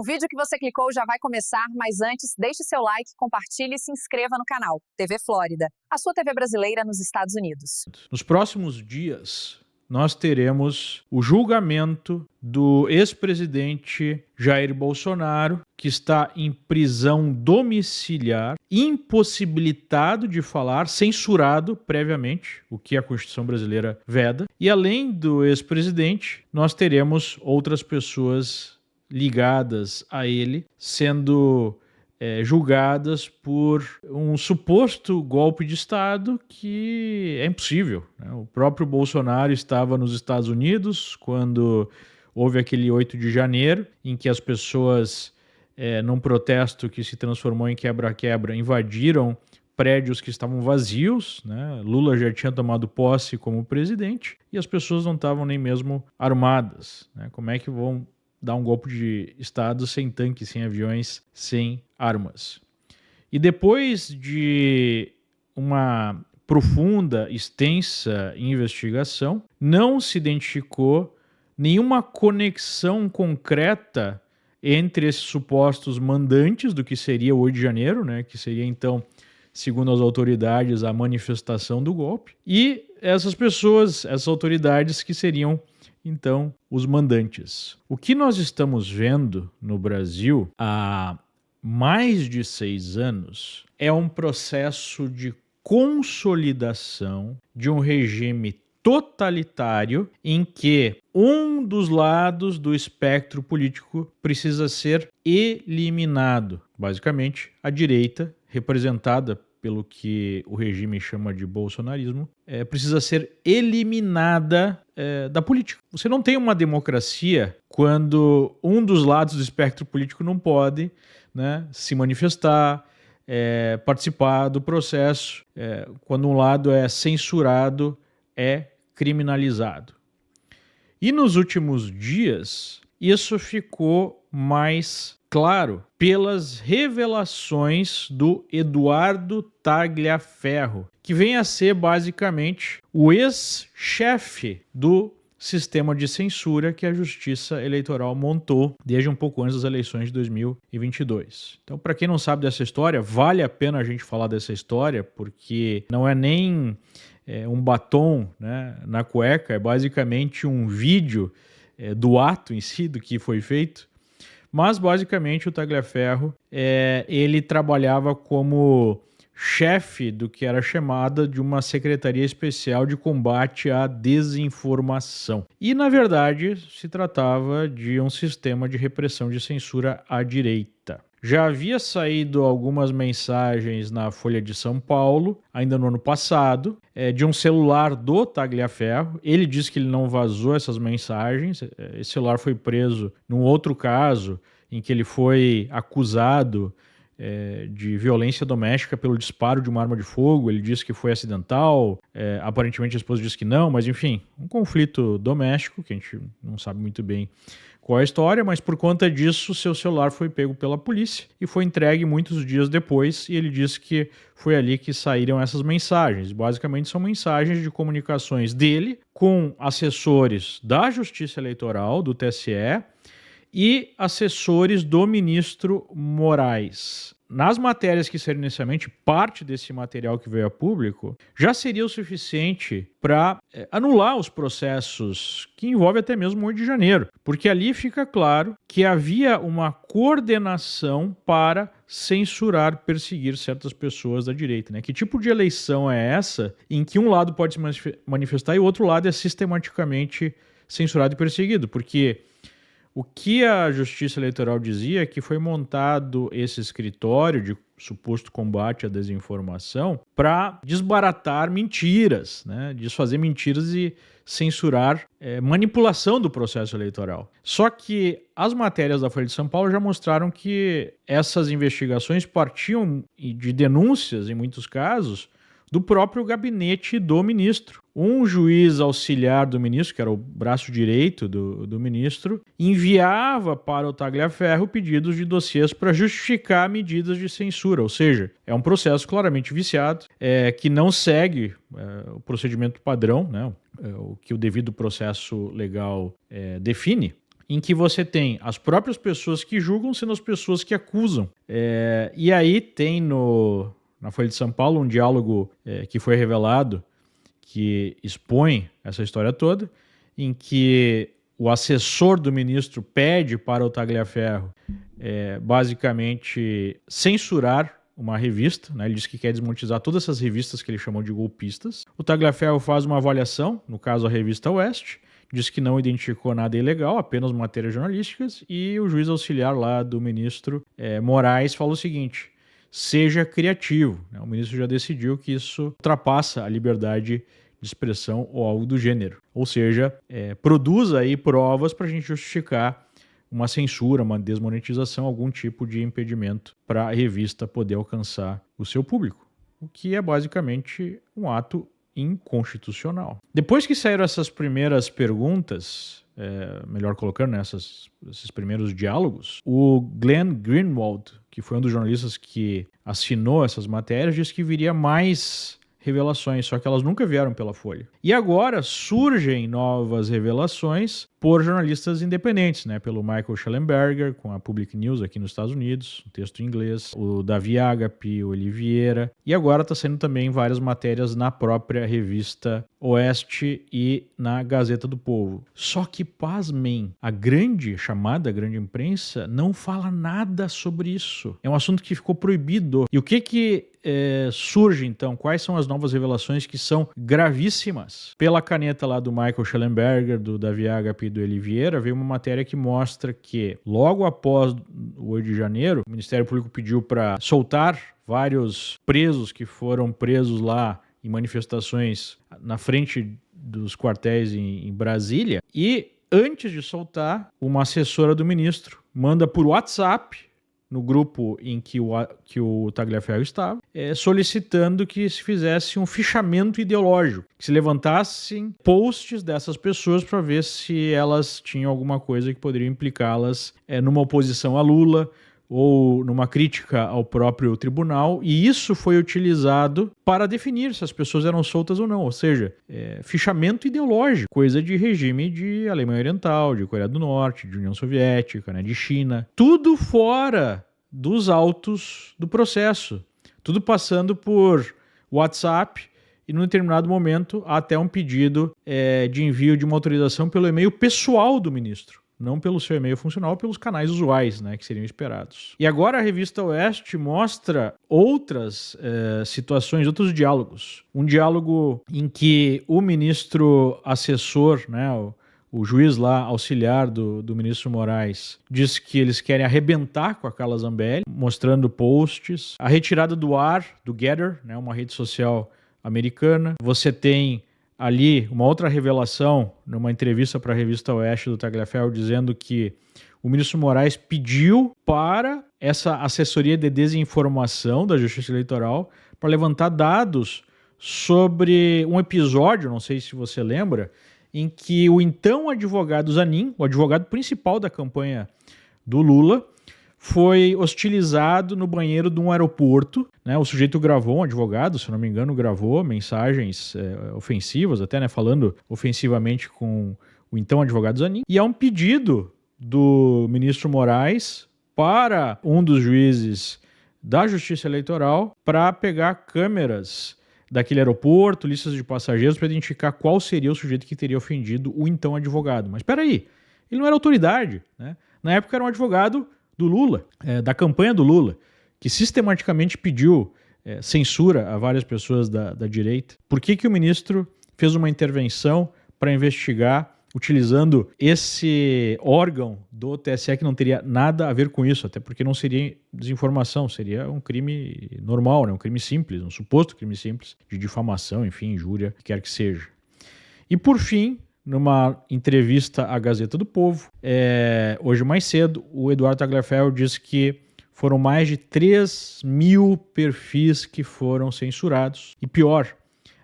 O vídeo que você clicou já vai começar, mas antes, deixe seu like, compartilhe e se inscreva no canal TV Flórida, a sua TV brasileira nos Estados Unidos. Nos próximos dias, nós teremos o julgamento do ex-presidente Jair Bolsonaro, que está em prisão domiciliar, impossibilitado de falar, censurado previamente, o que a Constituição brasileira veda. E além do ex-presidente, nós teremos outras pessoas ligadas a ele sendo julgadas por um suposto golpe de Estado que é impossível, né? O próprio Bolsonaro estava nos Estados Unidos quando houve aquele 8 de janeiro, em que as pessoas, num protesto que se transformou em quebra-quebra, invadiram prédios que estavam vazios, né? Lula já tinha tomado posse como presidente e as pessoas não estavam nem mesmo armadas, né? Como é que vão dar um golpe de Estado sem tanques, sem aviões, sem armas? E depois de uma profunda, extensa investigação, não se identificou nenhuma conexão concreta entre esses supostos mandantes do que seria o 8 de janeiro, né, que seria então, segundo as autoridades, a manifestação do golpe, e essas pessoas, essas autoridades que seriam então os mandantes. O que nós estamos vendo no Brasil há mais de 6 anos é um processo de consolidação de um regime totalitário em que um dos lados do espectro político precisa ser eliminado. Basicamente, a direita, representada pelo que o regime chama de bolsonarismo, precisa ser eliminada da política. Você não tem uma democracia quando um dos lados do espectro político não pode, né, se manifestar, participar do processo. Quando um lado é censurado, é criminalizado. E nos últimos dias, isso ficou mais claro pelas revelações do Eduardo Tagliaferro, que vem a ser basicamente o ex-chefe do sistema de censura que a Justiça Eleitoral montou desde um pouco antes das eleições de 2022. Então, para quem não sabe dessa história, vale a pena a gente falar dessa história, porque não é nem um batom, né, na cueca, é basicamente um vídeo do ato em si, do que foi feito. Mas, basicamente, o Tagliaferro, ele trabalhava como chefe do que era chamada de uma Secretaria Especial de Combate à Desinformação. E, na verdade, se tratava de um sistema de repressão de censura à direita. Já havia saído algumas mensagens na Folha de São Paulo, ainda no ano passado, de um celular do Tagliaferro. Ele disse que ele não vazou essas mensagens. Esse celular foi preso num outro caso, em que ele foi acusado de violência doméstica pelo disparo de uma arma de fogo. Ele disse que foi acidental, aparentemente a esposa disse que não, mas enfim, um conflito doméstico, que a gente não sabe muito bem qual é a história, mas por conta disso seu celular foi pego pela polícia e foi entregue muitos dias depois, e ele disse que foi ali que saíram essas mensagens. Basicamente são mensagens de comunicações dele com assessores da Justiça Eleitoral, do TSE, e assessores do ministro Moraes. Nas matérias que seriam inicialmente parte desse material que veio a público, já seria o suficiente para anular os processos que envolvem até mesmo o 8 de janeiro, porque ali fica claro que havia uma coordenação para censurar, perseguir certas pessoas da direita, né? Que tipo de eleição é essa em que um lado pode se manifestar e o outro lado é sistematicamente censurado e perseguido? Porque o que a Justiça Eleitoral dizia é que foi montado esse escritório de suposto combate à desinformação para desbaratar mentiras, né? Desfazer mentiras e censurar manipulação do processo eleitoral. Só que as matérias da Folha de São Paulo já mostraram que essas investigações partiam de denúncias, em muitos casos, do próprio gabinete do ministro. Um juiz auxiliar do ministro, que era o braço direito do ministro, enviava para o Tagliaferro pedidos de dossiês para justificar medidas de censura. Ou seja, é um processo claramente viciado, que não segue o procedimento padrão, né, o que o devido processo legal define. em que você tem as próprias pessoas que julgam sendo as pessoas que acusam. E aí tem na Folha de São Paulo um diálogo que foi revelado que expõe essa história toda, em que o assessor do ministro pede para o Tagliaferro basicamente censurar uma revista, né? Ele diz que quer desmonetizar todas essas revistas que ele chamou de golpistas. O Tagliaferro faz uma avaliação, no caso a revista Oeste, diz que não identificou nada ilegal, apenas matérias jornalísticas, e o juiz auxiliar lá do ministro Moraes fala o seguinte: seja criativo. O ministro já decidiu que isso ultrapassa a liberdade de expressão ou algo do gênero. Ou seja, produza aí provas para a gente justificar uma censura, uma desmonetização, algum tipo de impedimento para a revista poder alcançar o seu público, o que é basicamente um ato inconstitucional. Depois que saíram essas primeiras perguntas, melhor colocando, né, esses primeiros diálogos, o Glenn Greenwald, que foi um dos jornalistas que assinou essas matérias, disse que viria mais revelações, só que elas nunca vieram pela Folha. E agora surgem novas revelações por jornalistas independentes, né? Pelo Michael Schellenberger, com a Public News aqui nos Estados Unidos, um texto em inglês, o Davi Agape, o Eli Vieira, e agora está saindo também várias matérias na própria revista Oeste e na Gazeta do Povo. Só que, pasmem, a chamada grande imprensa não fala nada sobre isso. É um assunto que ficou proibido. E o que surge, então? Quais são as novas revelações que são gravíssimas? Pela caneta lá do Michael Schellenberger, do Davi Agape e do Eli Vieira, veio uma matéria que mostra que, logo após o 8 de janeiro, o Ministério Público pediu para soltar vários presos que foram presos lá em manifestações na frente dos quartéis em Brasília. E, antes de soltar, uma assessora do ministro manda por WhatsApp, no grupo em que o Tagliaferro estava, solicitando que se fizesse um fichamento ideológico, que se levantassem posts dessas pessoas para ver se elas tinham alguma coisa que poderia implicá-las numa oposição a Lula ou numa crítica ao próprio tribunal, e isso foi utilizado para definir se as pessoas eram soltas ou não, ou seja, fichamento ideológico, coisa de regime de Alemanha Oriental, de Coreia do Norte, de União Soviética, né, de China, tudo fora dos autos do processo, tudo passando por WhatsApp e, num determinado momento, até um pedido de envio de uma autorização pelo e-mail pessoal do ministro. Não pelo seu e-mail funcional, pelos canais usuais, né, que seriam esperados. E agora a revista Oeste mostra outras situações, outros diálogos. Um diálogo em que o ministro assessor, né, o juiz lá, auxiliar do ministro Moraes, diz que eles querem arrebentar com a Carla Zambelli, mostrando posts. A retirada do ar do Gettr, né, uma rede social americana. Você tem ali uma outra revelação, numa entrevista para a revista Oeste do Tagliaferro, dizendo que o ministro Moraes pediu para essa assessoria de desinformação da Justiça Eleitoral para levantar dados sobre um episódio, não sei se você lembra, em que o então advogado Zanin, o advogado principal da campanha do Lula, foi hostilizado no banheiro de um aeroporto, né? O sujeito gravou, um advogado, se não me engano, gravou mensagens ofensivas, até, né, falando ofensivamente com o então advogado Zanin. E há um pedido do ministro Moraes para um dos juízes da Justiça Eleitoral para pegar câmeras daquele aeroporto, listas de passageiros, para identificar qual seria o sujeito que teria ofendido o então advogado. Mas espera aí, ele não era autoridade, né? Na época era um advogado do Lula, da campanha do Lula, que sistematicamente pediu censura a várias pessoas da direita. Por que o ministro fez uma intervenção para investigar, utilizando esse órgão do TSE que não teria nada a ver com isso, até porque não seria desinformação, seria um crime normal, né? Um crime simples, um suposto crime simples de difamação, enfim, injúria, que quer que seja. E por fim, numa entrevista à Gazeta do Povo, hoje mais cedo, o Eduardo Tagliaferro disse que foram mais de 3.000 perfis que foram censurados. E pior,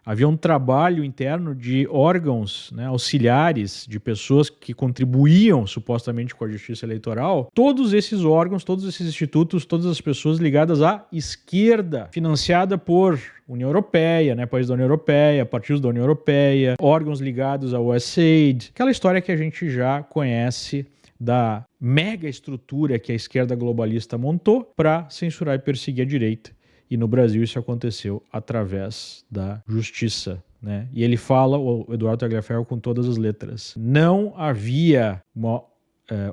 havia um trabalho interno de órgãos, né, auxiliares, de pessoas que contribuíam supostamente com a Justiça Eleitoral. Todos esses órgãos, todos esses institutos, todas as pessoas ligadas à esquerda, financiada por União Europeia, né, países da União Europeia, partidos da União Europeia, órgãos ligados ao USAID, aquela história que a gente já conhece da mega estrutura que a esquerda globalista montou para censurar e perseguir a direita. E no Brasil isso aconteceu através da justiça, né? E ele fala, o Eduardo Tagliaferro, com todas as letras. Não havia uma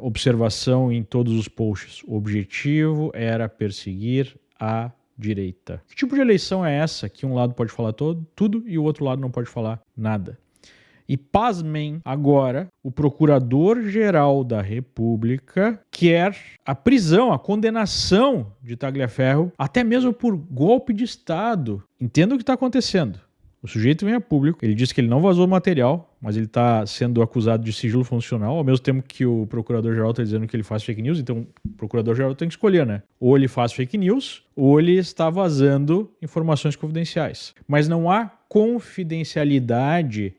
observação em todos os posts. O objetivo era perseguir a direita. Que tipo de eleição é essa que um lado pode falar tudo e o outro lado não pode falar nada? E pasmem, agora o Procurador-Geral da República quer a prisão, a condenação de Tagliaferro, até mesmo por golpe de Estado. Entenda o que está acontecendo. O sujeito vem a público, ele diz que ele não vazou o material, mas ele está sendo acusado de sigilo funcional, ao mesmo tempo que o Procurador-Geral está dizendo que ele faz fake news, então o Procurador-Geral tem que escolher, né? Ou ele faz fake news, ou ele está vazando informações confidenciais. Mas não há confidencialidade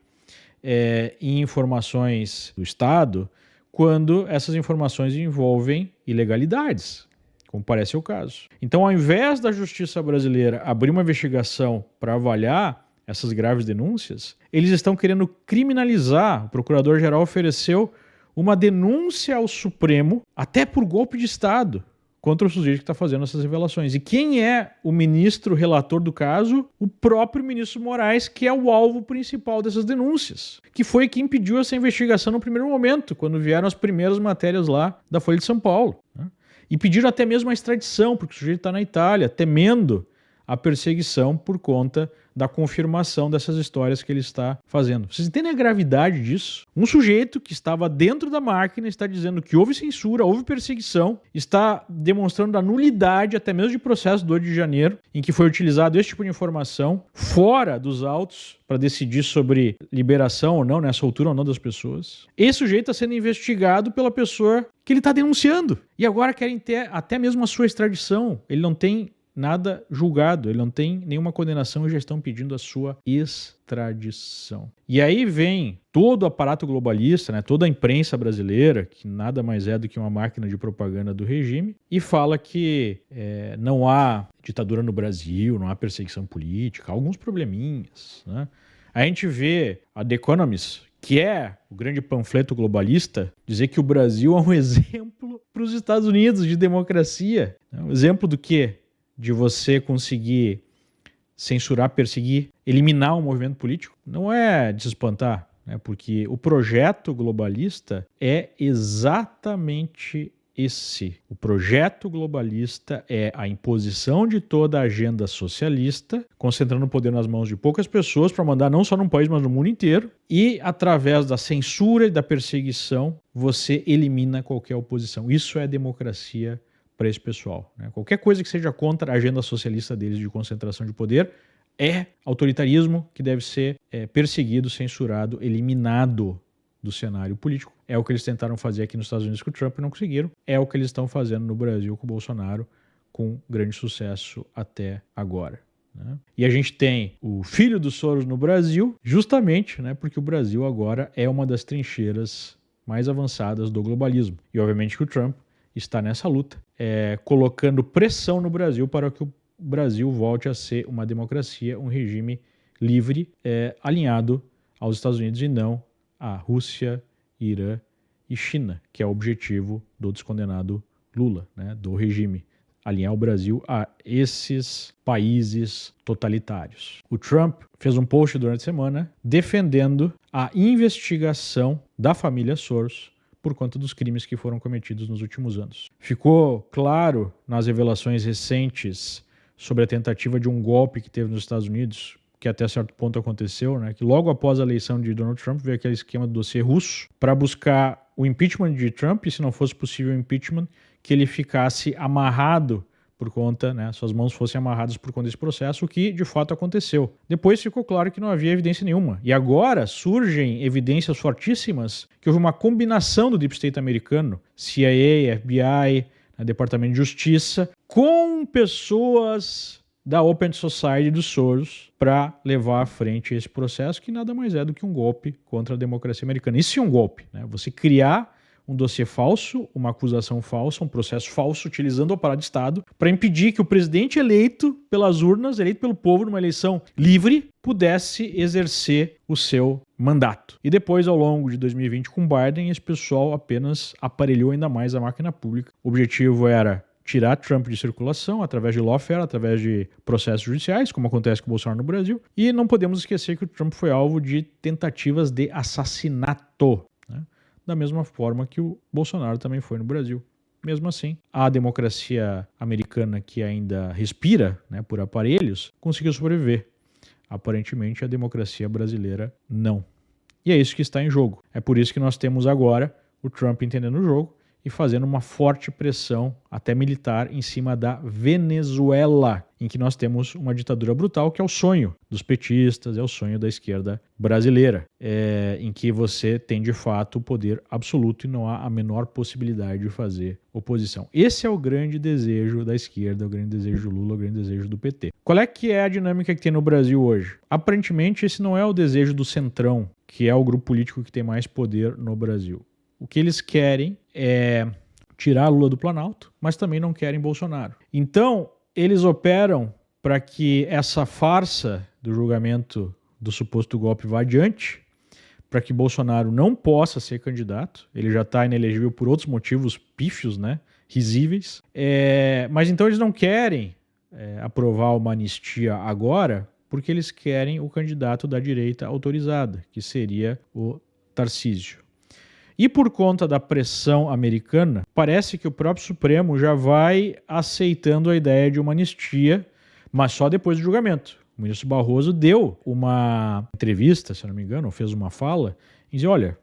em informações do Estado quando essas informações envolvem ilegalidades, como parece o caso. Então, ao invés da justiça brasileira abrir uma investigação para avaliar essas graves denúncias, eles estão querendo criminalizar. O Procurador-Geral ofereceu uma denúncia ao Supremo, até por golpe de Estado, contra o sujeito que está fazendo essas revelações. E quem é o ministro relator do caso? O próprio ministro Moraes, que é o alvo principal dessas denúncias, que foi quem pediu essa investigação no primeiro momento, quando vieram as primeiras matérias lá da Folha de São Paulo, né? E pediram até mesmo a extradição, porque o sujeito está na Itália, temendo a perseguição por conta da confirmação dessas histórias que ele está fazendo. Vocês entendem a gravidade disso? Um sujeito que estava dentro da máquina está dizendo que houve censura, houve perseguição, está demonstrando a nulidade até mesmo de processo do 8 de janeiro, em que foi utilizado esse tipo de informação fora dos autos para decidir sobre liberação ou não, né, soltura ou não das pessoas. Esse sujeito está sendo investigado pela pessoa que ele está denunciando. E agora querem ter até mesmo a sua extradição. Ele não tem nada julgado, ele não tem nenhuma condenação e já estão pedindo a sua extradição. E aí vem todo o aparato globalista, né, toda a imprensa brasileira, que nada mais é do que uma máquina de propaganda do regime, e fala que não há ditadura no Brasil, não há perseguição política, há alguns probleminhas, né? A gente vê a The Economist, que é o grande panfleto globalista, dizer que o Brasil é um exemplo para os Estados Unidos de democracia. Um exemplo do quê? De você conseguir censurar, perseguir, eliminar um movimento político, não é de se espantar, né? Porque o projeto globalista é exatamente esse. O projeto globalista é a imposição de toda a agenda socialista, concentrando o poder nas mãos de poucas pessoas para mandar não só num país, mas no mundo inteiro. E, através da censura e da perseguição, você elimina qualquer oposição. Isso é democracia para esse pessoal, né? Qualquer coisa que seja contra a agenda socialista deles de concentração de poder é autoritarismo que deve ser perseguido, censurado, eliminado do cenário político. É o que eles tentaram fazer aqui nos Estados Unidos com o Trump e não conseguiram. É o que eles estão fazendo no Brasil com o Bolsonaro com grande sucesso até agora, né? E a gente tem o filho do Soros no Brasil, justamente, né, porque o Brasil agora é uma das trincheiras mais avançadas do globalismo. E obviamente que o Trump está nessa luta, colocando pressão no Brasil para que o Brasil volte a ser uma democracia, um regime livre, alinhado aos Estados Unidos e não à Rússia, Irã e China, que é o objetivo do descondenado Lula, né, do regime, alinhar o Brasil a esses países totalitários. O Trump fez um post durante a semana defendendo a investigação da família Soros por conta dos crimes que foram cometidos nos últimos anos. Ficou claro nas revelações recentes sobre a tentativa de um golpe que teve nos Estados Unidos, que até certo ponto aconteceu, né, que logo após a eleição de Donald Trump veio aquele esquema do dossiê russo para buscar o impeachment de Trump, e se não fosse possível o impeachment, que ele ficasse amarrado por conta, né, suas mãos fossem amarradas por conta desse processo, o que de fato aconteceu. Depois ficou claro que não havia evidência nenhuma. E agora surgem evidências fortíssimas que houve uma combinação do Deep State americano, CIA, FBI, Departamento de Justiça, com pessoas da Open Society dos Soros para levar à frente esse processo, que nada mais é do que um golpe contra a democracia americana. Isso é um golpe, né? Você criar um dossiê falso, uma acusação falsa, um processo falso, utilizando o aparato de Estado para impedir que o presidente eleito pelas urnas, eleito pelo povo numa eleição livre, pudesse exercer o seu mandato. E depois, ao longo de 2020, com Biden, esse pessoal apenas aparelhou ainda mais a máquina pública. O objetivo era tirar Trump de circulação através de lawfare, através de processos judiciais, como acontece com o Bolsonaro no Brasil. E não podemos esquecer que o Trump foi alvo de tentativas de assassinato, né? Da mesma forma que o Bolsonaro também foi no Brasil. Mesmo assim, a democracia americana, que ainda respira, né, por aparelhos, conseguiu sobreviver. Aparentemente, a democracia brasileira não. E é isso que está em jogo. É por isso que nós temos agora o Trump entendendo o jogo e fazendo uma forte pressão, até militar, em cima da Venezuela, em que nós temos uma ditadura brutal, que é o sonho dos petistas, é o sonho da esquerda brasileira, em que você tem, de fato, o poder absoluto e não há a menor possibilidade de fazer oposição. Esse é o grande desejo da esquerda, o grande desejo do Lula, o grande desejo do PT. Qual é que é a dinâmica que tem no Brasil hoje? Aparentemente, esse não é o desejo do Centrão, que é o grupo político que tem mais poder no Brasil. O que eles querem é tirar Lula do Planalto, mas também não querem Bolsonaro. Então, eles operam para que essa farsa do julgamento do suposto golpe vá adiante, para que Bolsonaro não possa ser candidato. Ele já está inelegível por outros motivos pífios, né? Risíveis. Mas então eles não querem aprovar uma anistia agora, porque eles querem o candidato da direita autorizada, que seria o Tarcísio. E por conta da pressão americana, parece que o próprio Supremo já vai aceitando a ideia de uma anistia, mas só depois do julgamento. O ministro Barroso deu uma entrevista, se não me engano, ou fez uma fala, e disse, olha,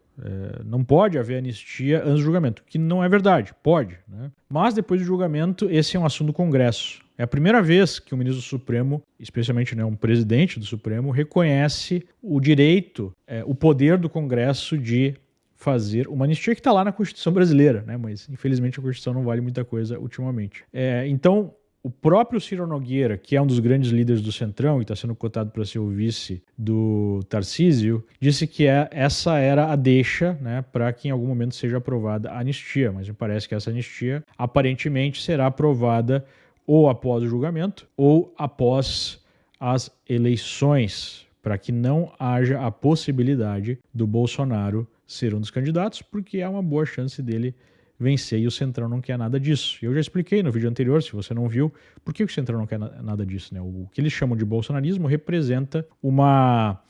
não pode haver anistia antes do julgamento, que não é verdade, pode, né? Mas depois do julgamento, esse é um assunto do Congresso. É a primeira vez que o ministro do Supremo, especialmente, né, um presidente do Supremo, reconhece o direito, o poder do Congresso de fazer uma anistia que está lá na Constituição brasileira, né? Mas infelizmente a Constituição não vale muita coisa ultimamente. Então, o próprio Ciro Nogueira, que é um dos grandes líderes do Centrão e está sendo cotado para ser o vice do Tarcísio, disse que essa era a deixa, né, para que em algum momento seja aprovada a anistia. Mas me parece que essa anistia aparentemente será aprovada ou após o julgamento ou após as eleições, para que não haja a possibilidade do Bolsonaro ser um dos candidatos, porque há uma boa chance dele vencer e o Centrão não quer nada disso. Eu já expliquei no vídeo anterior, se você não viu, por que o Centrão não quer nada disso, né? O que eles chamam de bolsonarismo representa uma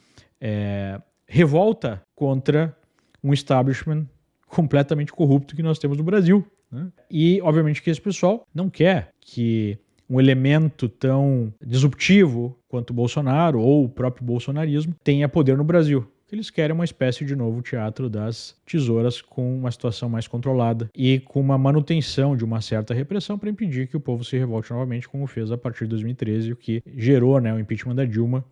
revolta contra um establishment completamente corrupto que nós temos no Brasil, né? E, obviamente, que esse pessoal não quer que um elemento tão disruptivo quanto o Bolsonaro ou o próprio bolsonarismo tenha poder no Brasil. Eles querem uma espécie de novo teatro das tesouras com uma situação mais controlada e com uma manutenção de uma certa repressão para impedir que o povo se revolte novamente, como fez a partir de 2013, o que gerou, né, o impeachment da Dilma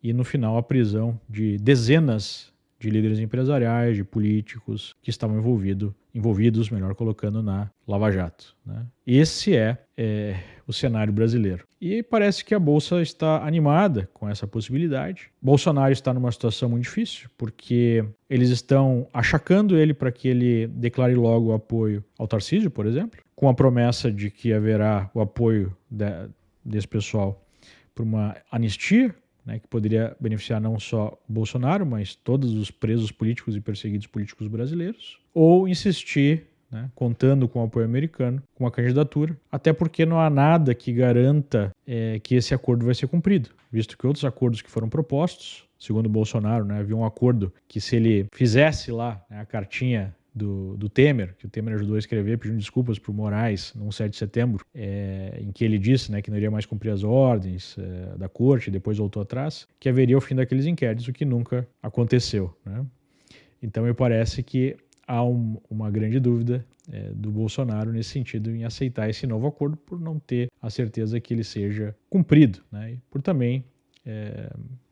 e, no final, a prisão de dezenas de líderes empresariais, de políticos que estavam envolvidos, melhor colocando, na Lava Jato, né? Esse é o cenário brasileiro. E parece que a Bolsa está animada com essa possibilidade. Bolsonaro está numa situação muito difícil, porque eles estão achacando ele para que ele declare logo o apoio ao Tarcísio, por exemplo, com a promessa de que haverá o apoio desse pessoal por uma anistia, né, que poderia beneficiar não só o Bolsonaro, mas todos os presos políticos e perseguidos políticos brasileiros, ou insistir, né, contando com o apoio americano, com a candidatura, até porque não há nada que garanta que esse acordo vai ser cumprido, visto que outros acordos que foram propostos, segundo o Bolsonaro, né, havia um acordo que se ele fizesse lá, né, a cartinha do Temer, que o Temer ajudou a escrever, pedindo desculpas para o Moraes no 7 de setembro, em que ele disse, né, que não iria mais cumprir as ordens da corte, e depois voltou atrás, que haveria o fim daqueles inquéritos, o que nunca aconteceu, né? Então me parece que há uma grande dúvida do Bolsonaro nesse sentido, em aceitar esse novo acordo, por não ter a certeza que ele seja cumprido, né? E por também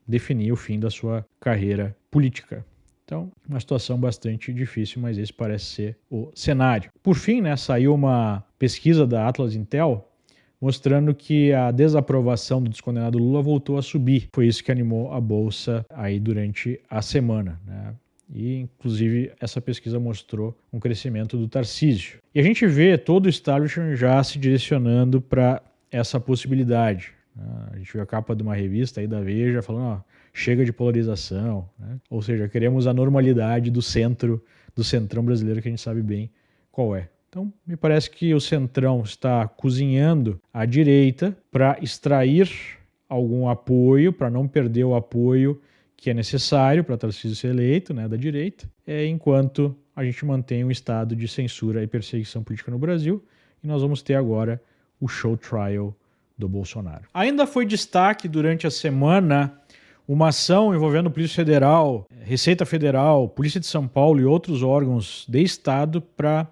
definir o fim da sua carreira política. Então, uma situação bastante difícil, mas esse parece ser o cenário. Por fim, né, saiu uma pesquisa da Atlas Intel mostrando que a desaprovação do descondenado Lula voltou a subir. Foi isso que animou a Bolsa aí durante a semana, né? E, inclusive, essa pesquisa mostrou um crescimento do Tarcísio. E a gente vê todo o establishment já se direcionando para essa possibilidade. A gente viu a capa de uma revista aí da Veja falando, chega de polarização, né? Ou seja, queremos a normalidade do centrão brasileiro, que a gente sabe bem qual é. Então, me parece que o centrão está cozinhando à direita para extrair algum apoio, para não perder o apoio que é necessário para Tarcísio ser eleito, né, da direita, enquanto a gente mantém um estado de censura e perseguição política no Brasil, e nós vamos ter agora o show trial do Bolsonaro. Ainda foi destaque durante a semana uma ação envolvendo Polícia Federal, Receita Federal, Polícia de São Paulo e outros órgãos de Estado para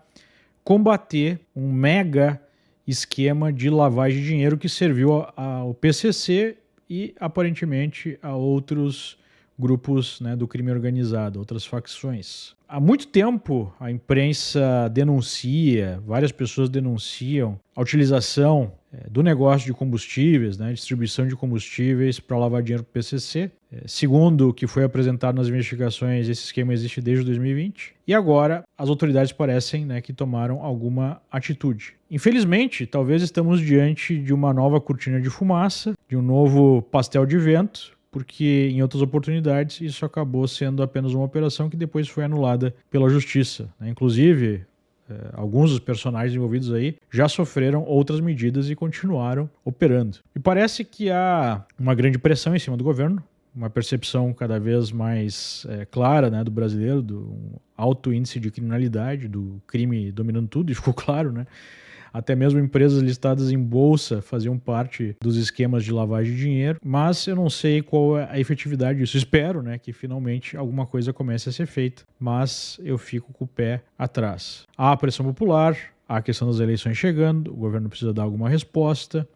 combater um mega esquema de lavagem de dinheiro que serviu ao PCC e, aparentemente, a outros grupos, né, do crime organizado, outras facções. Há muito tempo a imprensa denuncia, várias pessoas denunciam a utilização do negócio de combustíveis, né, distribuição de combustíveis para lavar dinheiro para o PCC. Segundo o que foi apresentado nas investigações, esse esquema existe desde 2020. E agora as autoridades parecem, né, que tomaram alguma atitude. Infelizmente, talvez estamos diante de uma nova cortina de fumaça, de um novo pastel de vento, porque em outras oportunidades isso acabou sendo apenas uma operação que depois foi anulada pela justiça, né? Inclusive, alguns dos personagens envolvidos aí já sofreram outras medidas e continuaram operando. E parece que há uma grande pressão em cima do governo, uma percepção cada vez mais clara, né, do brasileiro, do alto índice de criminalidade, do crime dominando tudo, e ficou claro, né? Até mesmo empresas listadas em bolsa faziam parte dos esquemas de lavagem de dinheiro, mas eu não sei qual é a efetividade disso. Espero, né, que finalmente alguma coisa comece a ser feita, mas eu fico com o pé atrás. Há a pressão popular, há a questão das eleições chegando, o governo precisa dar alguma resposta.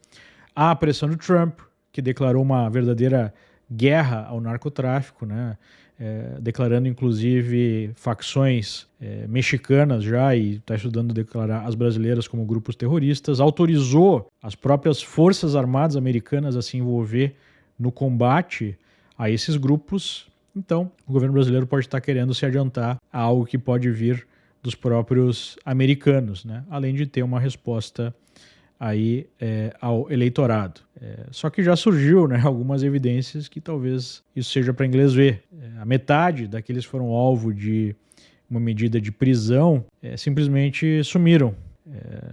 Há a pressão do Trump, que declarou uma verdadeira guerra ao narcotráfico, né? Declarando inclusive facções mexicanas já, e está estudando declarar as brasileiras como grupos terroristas, autorizou as próprias forças armadas americanas a se envolver no combate a esses grupos. Então, o governo brasileiro pode estar querendo se adiantar a algo que pode vir dos próprios americanos, né? Além de ter uma resposta aí ao eleitorado. Só que já surgiu, né, algumas evidências que talvez isso seja para inglês ver. A metade daqueles que foram alvo de uma medida de prisão simplesmente sumiram.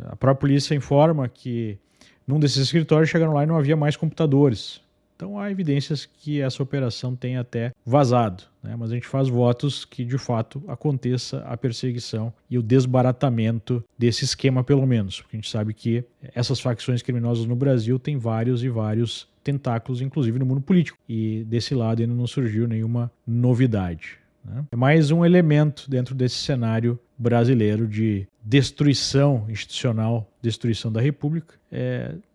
A própria polícia informa que num desses escritórios chegaram lá e não havia mais computadores. Então há evidências que essa operação tem até vazado, né? Mas a gente faz votos que de fato aconteça a perseguição e o desbaratamento desse esquema, pelo menos, porque a gente sabe que essas facções criminosas no Brasil têm vários e vários tentáculos, inclusive no mundo político, e desse lado ainda não surgiu nenhuma novidade, né? É mais um elemento dentro desse cenário brasileiro de destruição institucional, destruição da República.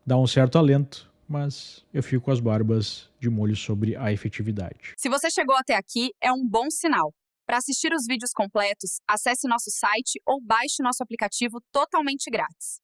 Dá um certo alento, mas eu fico com as barbas de molho sobre a efetividade. Se você chegou até aqui, é um bom sinal. Para assistir os vídeos completos, acesse nosso site ou baixe nosso aplicativo totalmente grátis.